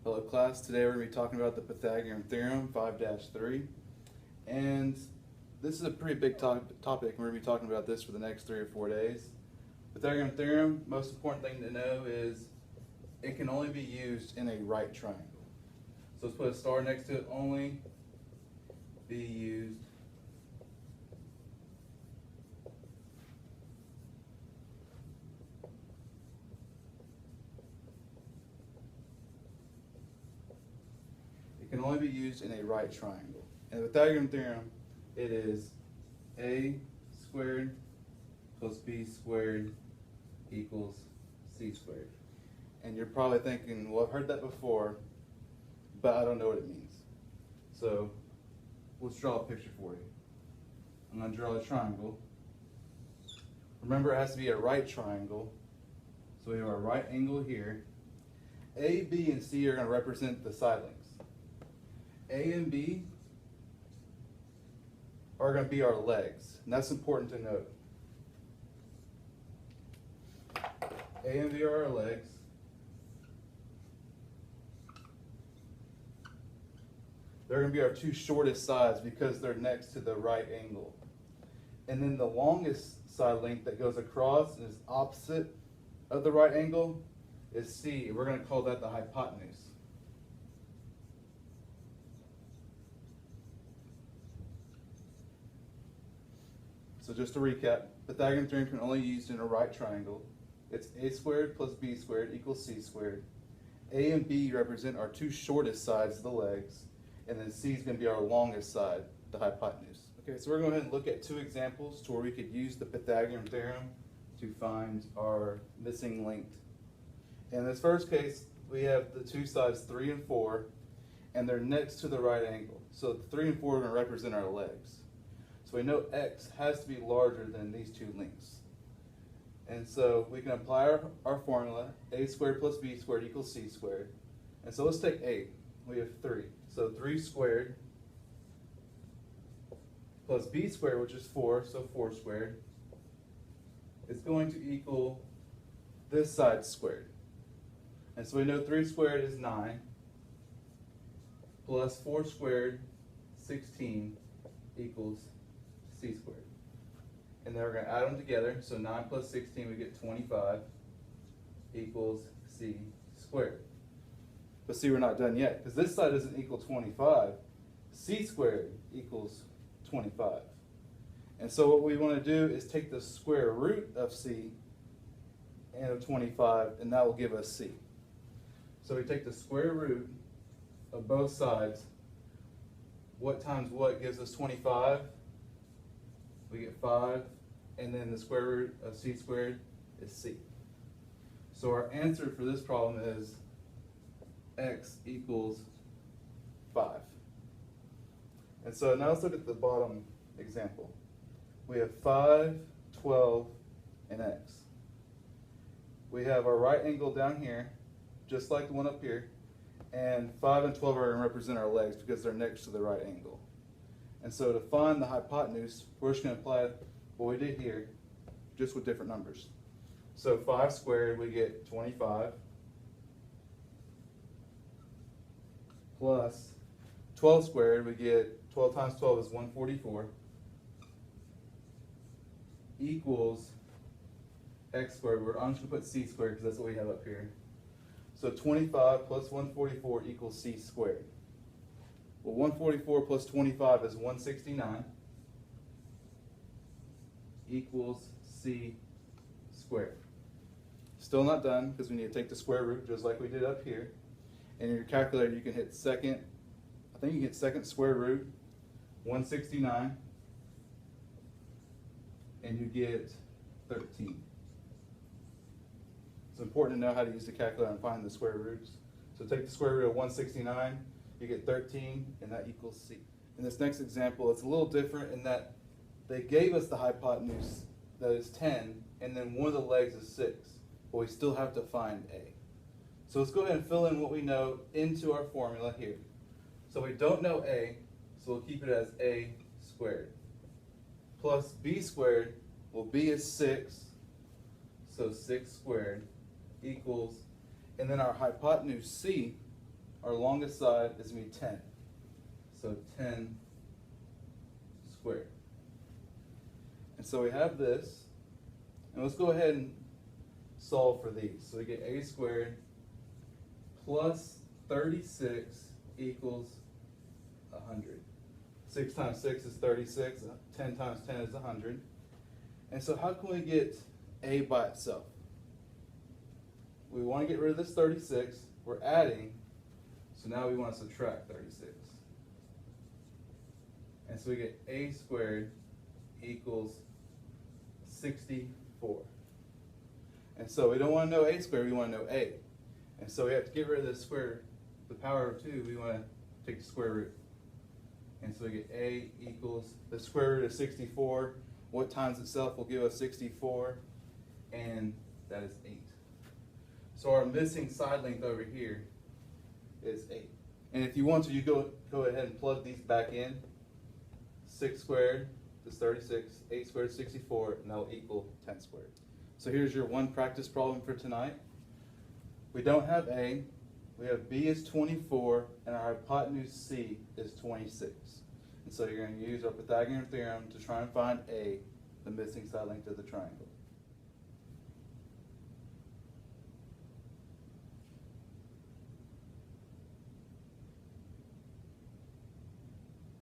Hello class, today we're going to be talking about the Pythagorean Theorem 5-3, and this is a pretty big topic and we're going to be talking about this for the next 3 or 4 days. Pythagorean Theorem, most important thing to know is it can only be used in a right triangle. So let's put a star next to it, only be used can only be used in a right triangle. In the Pythagorean theorem, it is a squared plus b squared equals c squared. And you're probably thinking, well, I've heard that before, but I don't know what it means. So let's draw a picture for you. I'm going to draw a triangle. Remember, it has to be a right triangle. So we have our right angle here. A, B, and C are going to represent the side lengths. A and B are going to be our legs, and that's important to note. A and B are our legs. They're going to be our two shortest sides because they're next to the right angle. And then the longest side length that goes across and is opposite of the right angle is C, and we're going to call that the hypotenuse. So just to recap, Pythagorean theorem can only be used in a right triangle. It's a squared plus b squared equals c squared. A and B represent our two shortest sides of the legs, and then C is going to be our longest side, the hypotenuse. Okay, so we're going to go ahead and look at two examples to where we could use the Pythagorean theorem to find our missing length. In this first case, we have the two sides 3 and 4, and they're next to the right angle. So the 3 and 4 are going to represent our legs. So we know x has to be larger than these two lengths. And so we can apply our formula, a squared plus b squared equals c squared. And so let's take 8. We have 3. So 3 squared plus b squared, which is 4, so 4 squared, is going to equal this side squared. And so we know 3 squared is 9, plus 4 squared, 16, equals c squared. And then we're going to add them together. So 9 plus 16, we get 25, equals c squared. But see, we're not done yet, because this side doesn't equal 25. C squared equals 25. And so what we want to do is take the square root of c and of 25, and that will give us c. So we take the square root of both sides. What times what gives us 25? We get 5, and then the square root of c squared is c. So our answer for this problem is x equals 5. And so now let's look at the bottom example. We have 5, 12, and x. We have our right angle down here, just like the one up here, and 5 and 12 are going to represent our legs because they're next to the right angle. And so to find the hypotenuse, we're just going to apply what we did here, just with different numbers. So 5 squared, we get 25, plus 12 squared, we get 12 times 12 is 144, equals x squared. I'm just going to put c squared because that's what we have up here. So 25 plus 144 equals c squared. Well, 144 plus 25 is 169, equals c squared. Still not done, because we need to take the square root just like we did up here. And in your calculator you can hit second, I think you can hit second square root, 169, and you get 13. It's important to know how to use the calculator and find the square roots. So take the square root of 169, you get 13, and that equals c. In this next example, it's a little different in that they gave us the hypotenuse that is 10, and then one of the legs is 6, but we still have to find a. So let's go ahead and fill in what we know into our formula here. So we don't know a, so we'll keep it as a squared. Plus b squared, well, b is 6, so 6 squared equals, and then our hypotenuse c, our longest side is going to be 10. So 10 squared. And so we have this, and let's go ahead and solve for these. So we get a squared plus 36 equals 100. 6 times 6 is 36, 10 times 10 is 100. And so how can we get a by itself? We want to get rid of this 36, we're adding, so now we want to subtract 36. And so we get a squared equals 64. And so we don't want to know a squared, we want to know a. And so we have to get rid of the square, the power of 2, we want to take the square root. And so we get a equals the square root of 64. What times itself will give us 64? And that is 8. So our missing side length over here is 8. And if you want to, you go ahead and plug these back in. 6 squared is 36, 8 squared is 64, and that will equal 10 squared. So here's your one practice problem for tonight. We don't have A, we have B is 24, and our hypotenuse C is 26. And so you're going to use our Pythagorean theorem to try and find A, the missing side length of the triangle.